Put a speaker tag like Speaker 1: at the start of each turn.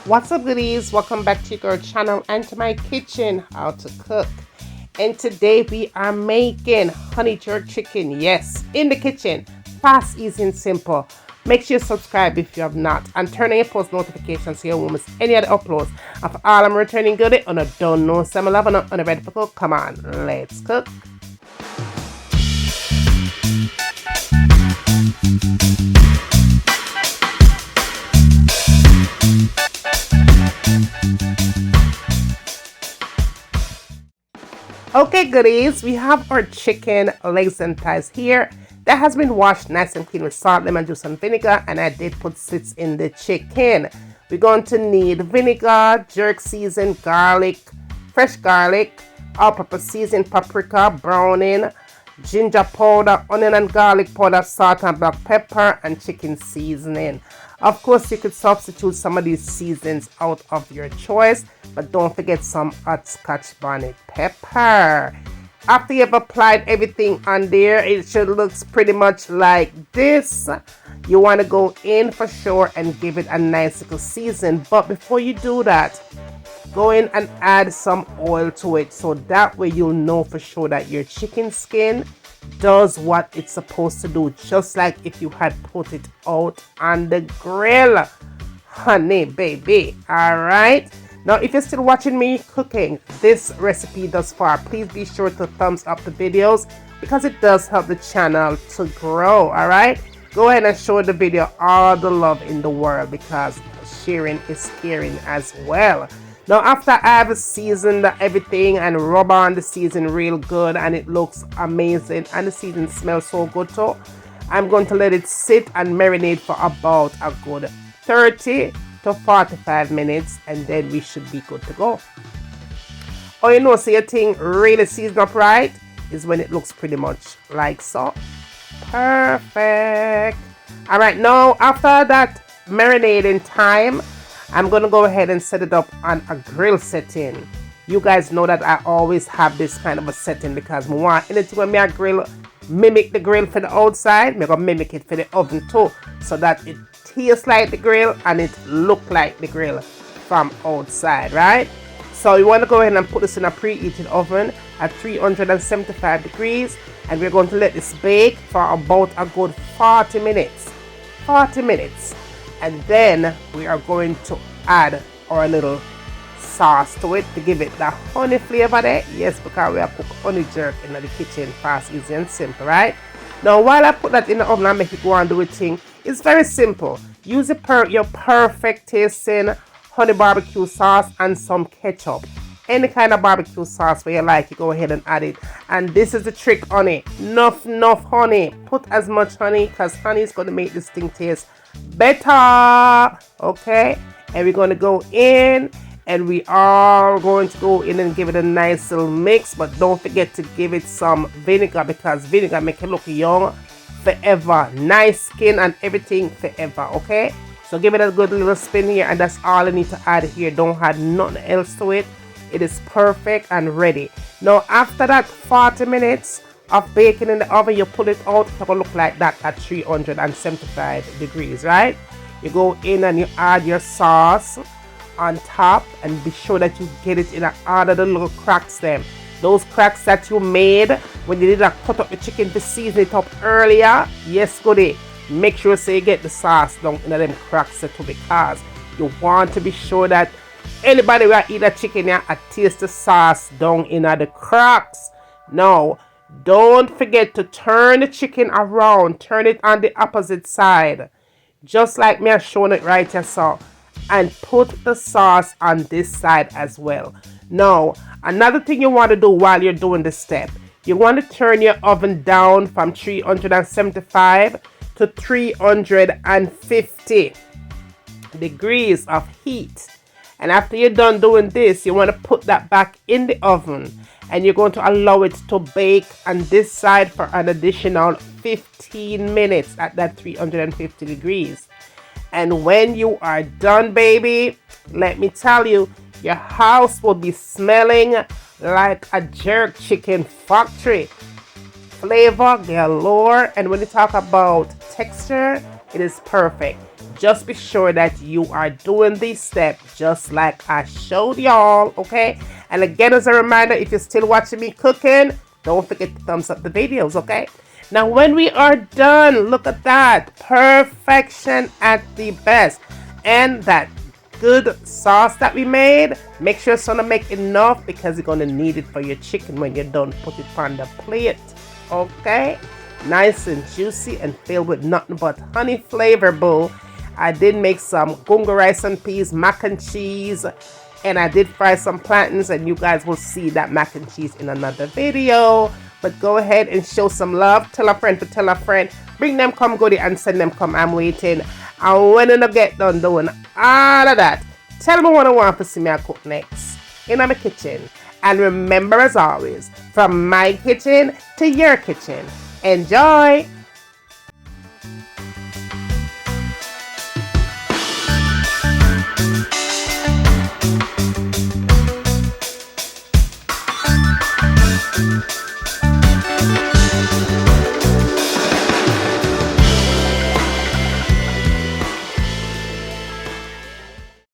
Speaker 1: What's up, goodies? Welcome back to your channel and to my kitchen, how to cook. And today we are making honey jerk chicken. Yes, in the kitchen, fast, easy, and simple. Make sure you subscribe if you have not, and turn on your post notifications so you won't miss any other uploads. And for all I'm returning goodie on a don't know some love on a ready for cook. Come on, let's cook. Okay, goodies, we have our chicken legs and thighs here that has been washed nice and clean with salt, lemon juice, and vinegar, and I did put sits in the chicken. We're going to need vinegar, jerk season, garlic, fresh garlic, all-purpose season, paprika, browning, ginger powder, onion and garlic powder, salt and black pepper, and chicken seasoning. Of course, you could substitute some of these seasonings out of your choice, but don't forget some hot scotch bonnet pepper. After you've applied everything on there, it should look pretty much like this. You want to go in for sure and give it a nice little season. But before you do that, go in and add some oil to it, so that way you'll know for sure that your chicken skin does what it's supposed to do, just like if you had put it out on the grill, honey baby. All right, now if you're still watching me cooking this recipe thus far, please be sure to thumbs up the videos because it does help the channel to grow. All right, go ahead and show the video all the love in the world because sharing is caring as well. Now after I've seasoned everything and rub on the season real good and it looks amazing and the season smells so good too, I'm going to let it sit and marinate for about a good 30 to 45 minutes, and then we should be good to go. Oh, you know, so your thing really seasoned up right is when it looks pretty much like so. Perfect. All right, now after that marinating time, I'm going to go ahead and set it up on a grill setting. You guys know that I always have this kind of a setting because I want anything when I grill, mimic the grill for the outside, I'm going to mimic it for the oven too, so that it tastes like the grill and it look like the grill from outside, right? So you want to go ahead and put this in a preheated oven at 375 degrees, and we're going to let this bake for about a good 40 minutes. 40 minutes. And then we are going to add our little sauce to it to give it the honey flavor there. Yes, because we are cook honey jerk in the kitchen, fast, easy, and simple, right? Now, while I put that in the oven and make it go and do its thing, it's very simple. Use your perfect tasting honey barbecue sauce and some ketchup. Any kind of barbecue sauce where you like, you go ahead and add it. And this is the trick on it. Enough honey. Put as much honey because honey is going to make this thing taste better. Okay, and we're going to go in and we are going to go in and give it a nice little mix, but don't forget to give it some vinegar because vinegar make it look young forever, nice skin and everything forever. Okay, so give it a good little spin here, and that's all I need to add here. Don't add nothing else to it. It is perfect and ready. Now after that 40 minutes of baking in the oven, you pull it out, it's gonna look like that at 375 degrees, right? You go in and you add your sauce on top, and be sure that you get it in all of the little cracks them. Those cracks that you made when you did cut up the chicken to season it up earlier. Yes, goodie. Make sure so you get the sauce down in them cracks too, because you want to be sure that anybody will eat that chicken here and taste the sauce down in the cracks. Now, don't forget to turn the chicken around. Turn it on the opposite side. Just like me, I'm showing it right here, so. And put the sauce on this side as well. Now, another thing you want to do while you're doing this step, you want to turn your oven down from 375 to 350 degrees of heat. And after you're done doing this, you want to put that back in the oven, and you're going to allow it to bake on this side for an additional 15 minutes at that 350 degrees. And when you are done, baby, let me tell you, your house will be smelling like a jerk chicken factory. Flavor galore, and when you talk about texture, it is perfect. just be sure that you are doing these steps just like I showed y'all, okay? And again, as a reminder, if you're still watching me cooking, don't forget to thumbs up the videos, okay? Now, when we are done, look at that. Perfection at the best. And that good sauce that we made, make sure to make enough because you're going to need it for your chicken when you're done. Put it on the plate, okay? Nice and juicy and filled with nothing but honey flavor, boo. I did make some gunga rice and peas, mac and cheese, and I did fry some plantains, and you guys will see that mac and cheese in another video. But go ahead and show some love. Tell a friend to tell a friend. Bring them come goodie and send them come. I'm waiting. And when I get done doing all of that, tell me what I want to see me cook next in my kitchen. And remember, as always, from my kitchen to your kitchen, enjoy.